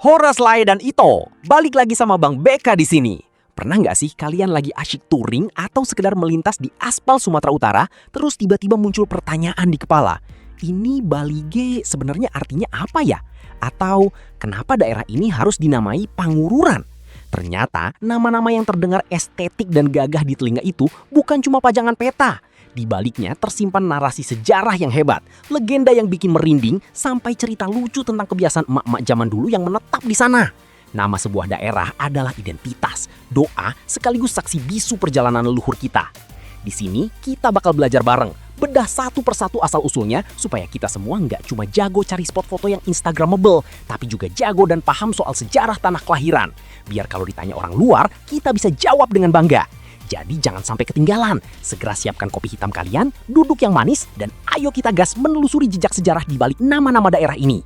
Horas, Lai, dan Ito, balik lagi sama Bang Beka di sini. Pernah nggak sih kalian lagi asyik touring atau sekedar melintas di aspal Sumatera Utara, terus tiba-tiba muncul pertanyaan di kepala? Ini Bali G sebenarnya artinya apa ya? Atau kenapa daerah ini harus dinamai Pangururan? Ternyata nama-nama yang terdengar estetik dan gagah di telinga itu bukan cuma pajangan peta. Di baliknya tersimpan narasi sejarah yang hebat, legenda yang bikin merinding, sampai cerita lucu tentang kebiasaan emak-emak zaman dulu yang menetap di sana. Nama sebuah daerah adalah identitas, doa, sekaligus saksi bisu perjalanan leluhur kita. Di sini kita bakal belajar bareng, bedah satu persatu asal-usulnya supaya kita semua nggak cuma jago cari spot foto yang instagramable, tapi juga jago dan paham soal sejarah tanah kelahiran. Biar kalau ditanya orang luar, kita bisa jawab dengan bangga. Jadi jangan sampai ketinggalan. Segera siapkan kopi hitam kalian, duduk yang manis, dan ayo kita gas menelusuri jejak sejarah di balik nama-nama daerah ini.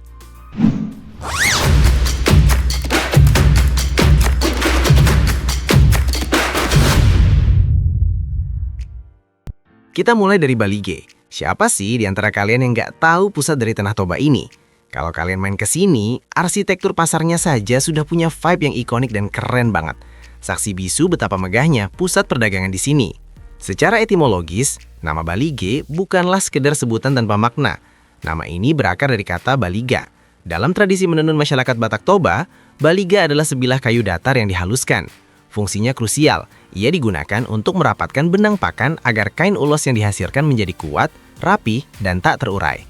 Kita mulai dari Bali G. Siapa sih di antara kalian yang nggak tahu pusat dari Tanah Toba ini? Kalau kalian main ke sini, arsitektur pasarnya saja sudah punya vibe yang ikonik dan keren banget. Saksi bisu betapa megahnya pusat perdagangan di sini. Secara etimologis, nama Bali G bukanlah sekedar sebutan tanpa makna. Nama ini berakar dari kata baliga. Dalam tradisi menenun masyarakat Batak Toba, baliga adalah sebilah kayu datar yang dihaluskan. Fungsinya krusial, ia digunakan untuk merapatkan benang pakan agar kain ulos yang dihasilkan menjadi kuat, rapi, dan tak terurai.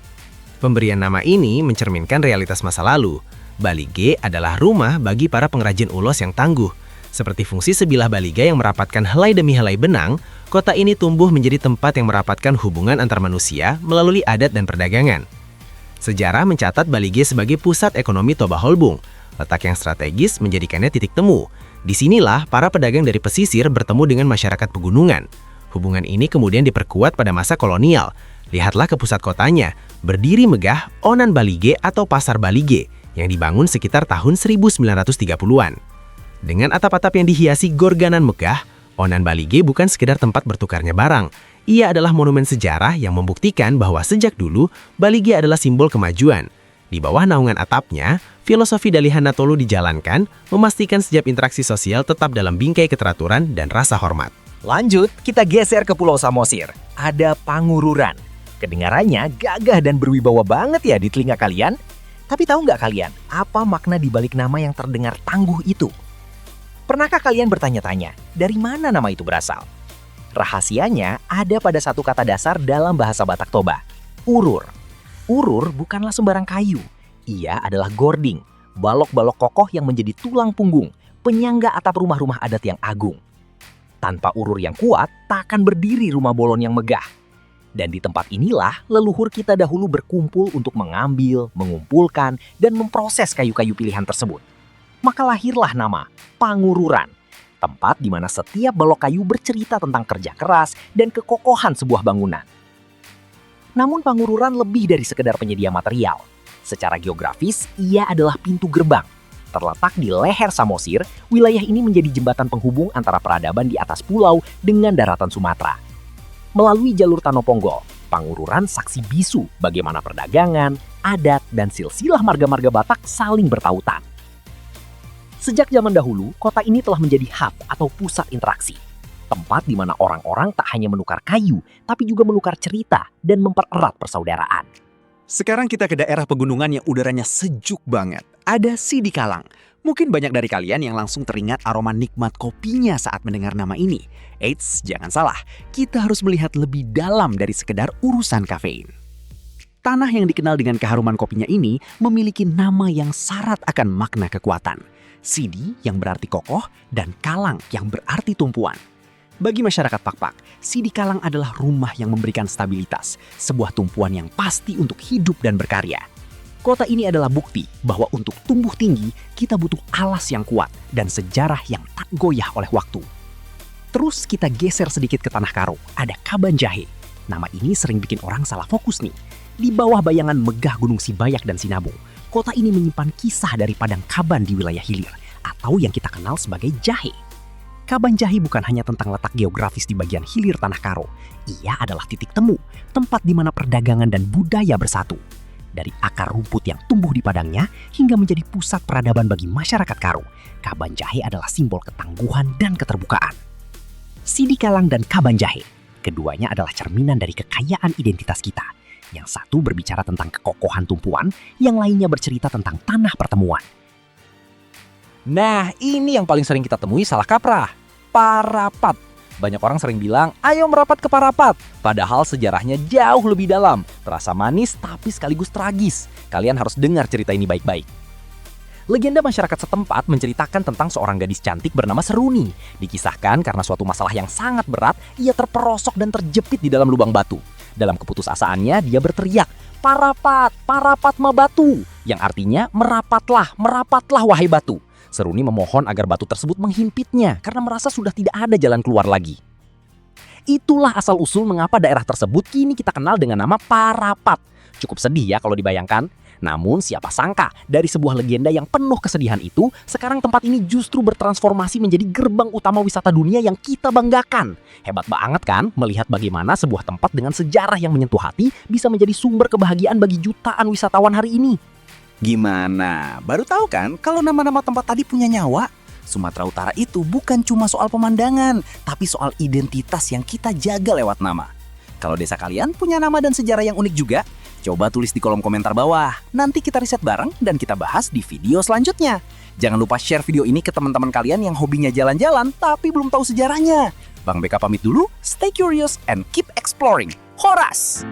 Pemberian nama ini mencerminkan realitas masa lalu. Bali G adalah rumah bagi para pengrajin ulos yang tangguh. Seperti fungsi sebilah baliga yang merapatkan helai demi helai benang, kota ini tumbuh menjadi tempat yang merapatkan hubungan antar manusia melalui adat dan perdagangan. Sejarah mencatat Bali G sebagai pusat ekonomi Toba Holbung. Letak yang strategis menjadikannya titik temu. Disinilah para pedagang dari pesisir bertemu dengan masyarakat pegunungan. Hubungan ini kemudian diperkuat pada masa kolonial. Lihatlah ke pusat kotanya, berdiri megah Onan Bali G atau Pasar Bali G yang dibangun sekitar tahun 1930-an. Dengan atap-atap yang dihiasi gorganan megah, Onan Bali G bukan sekedar tempat bertukarnya barang. Ia adalah monumen sejarah yang membuktikan bahwa sejak dulu, Bali G adalah simbol kemajuan. Di bawah naungan atapnya, filosofi Dalihan Natolu dijalankan, memastikan setiap interaksi sosial tetap dalam bingkai keteraturan dan rasa hormat. Lanjut, kita geser ke Pulau Samosir. Ada Pangururan. Kedengarannya gagah dan berwibawa banget ya di telinga kalian. Tapi tahu nggak kalian, apa makna di balik nama yang terdengar tangguh itu? Pernahkah kalian bertanya-tanya, dari mana nama itu berasal? Rahasianya ada pada satu kata dasar dalam bahasa Batak Toba, urur. Urur bukanlah sembarang kayu. Ia adalah gording, balok-balok kokoh yang menjadi tulang punggung, penyangga atap rumah-rumah adat yang agung. Tanpa urur yang kuat, tak akan berdiri rumah bolon yang megah. Dan di tempat inilah leluhur kita dahulu berkumpul untuk mengambil, mengumpulkan, dan memproses kayu-kayu pilihan tersebut. Maka lahirlah nama Pangururan, tempat di mana setiap balok kayu bercerita tentang kerja keras dan kekokohan sebuah bangunan. Namun Pangururan lebih dari sekedar penyedia material. Secara geografis, ia adalah pintu gerbang. Terletak di leher Samosir, wilayah ini menjadi jembatan penghubung antara peradaban di atas pulau dengan daratan Sumatera. Melalui jalur Tanoponggol, Pangururan saksi bisu bagaimana perdagangan, adat, dan silsilah marga-marga Batak saling bertautan. Sejak zaman dahulu, kota ini telah menjadi hub atau pusat interaksi. Tempat di mana orang-orang tak hanya menukar kayu, tapi juga menukar cerita dan mempererat persaudaraan. Sekarang kita ke daerah pegunungan yang udaranya sejuk banget. Ada Sidikalang. Mungkin banyak dari kalian yang langsung teringat aroma nikmat kopinya saat mendengar nama ini. Eits, jangan salah, kita harus melihat lebih dalam dari sekedar urusan kafein. Tanah yang dikenal dengan keharuman kopinya ini memiliki nama yang syarat akan makna kekuatan. Sidi yang berarti kokoh dan Kalang yang berarti tumpuan. Bagi masyarakat Pakpak, Sidikalang adalah rumah yang memberikan stabilitas, sebuah tumpuan yang pasti untuk hidup dan berkarya. Kota ini adalah bukti bahwa untuk tumbuh tinggi, kita butuh alas yang kuat dan sejarah yang tak goyah oleh waktu. Terus kita geser sedikit ke Tanah Karo, ada Kabanjahe. Nama ini sering bikin orang salah fokus nih. Di bawah bayangan megah Gunung Sibayak dan Sinabung, kota ini menyimpan kisah dari padang Kaban di wilayah hilir, atau yang kita kenal sebagai Jahe. Kabanjahe bukan hanya tentang letak geografis di bagian hilir Tanah Karo. Ia adalah titik temu, tempat di mana perdagangan dan budaya bersatu. Dari akar rumput yang tumbuh di padangnya hingga menjadi pusat peradaban bagi masyarakat Karo, Kabanjahe adalah simbol ketangguhan dan keterbukaan. Sidikalang dan Kabanjahe, keduanya adalah cerminan dari kekayaan identitas kita. Yang satu berbicara tentang kekokohan tumpuan, yang lainnya bercerita tentang tanah pertemuan. Nah, ini yang paling sering kita temui salah kaprah. Parapat. Banyak orang sering bilang, ayo merapat ke Parapat. Padahal sejarahnya jauh lebih dalam. Terasa manis tapi sekaligus tragis. Kalian harus dengar cerita ini baik-baik. Legenda masyarakat setempat menceritakan tentang seorang gadis cantik bernama Seruni. Dikisahkan karena suatu masalah yang sangat berat, ia terperosok dan terjepit di dalam lubang batu. Dalam keputusasaannya, dia berteriak, Parapat, Parapat ma batu. Yang artinya, merapatlah, merapatlah wahai batu. Seruni memohon agar batu tersebut menghimpitnya karena merasa sudah tidak ada jalan keluar lagi. Itulah asal-usul mengapa daerah tersebut kini kita kenal dengan nama Parapat. Cukup sedih ya kalau dibayangkan. Namun siapa sangka dari sebuah legenda yang penuh kesedihan itu, sekarang tempat ini justru bertransformasi menjadi gerbang utama wisata dunia yang kita banggakan. Hebat banget kan melihat bagaimana sebuah tempat dengan sejarah yang menyentuh hati bisa menjadi sumber kebahagiaan bagi jutaan wisatawan hari ini. Gimana? Baru tahu kan kalau nama-nama tempat tadi punya nyawa? Sumatera Utara itu bukan cuma soal pemandangan, tapi soal identitas yang kita jaga lewat nama. Kalau desa kalian punya nama dan sejarah yang unik juga, coba tulis di kolom komentar bawah. Nanti kita riset bareng dan kita bahas di video selanjutnya. Jangan lupa share video ini ke teman-teman kalian yang hobinya jalan-jalan tapi belum tahu sejarahnya. Bang BK pamit dulu, stay curious and keep exploring. Horas!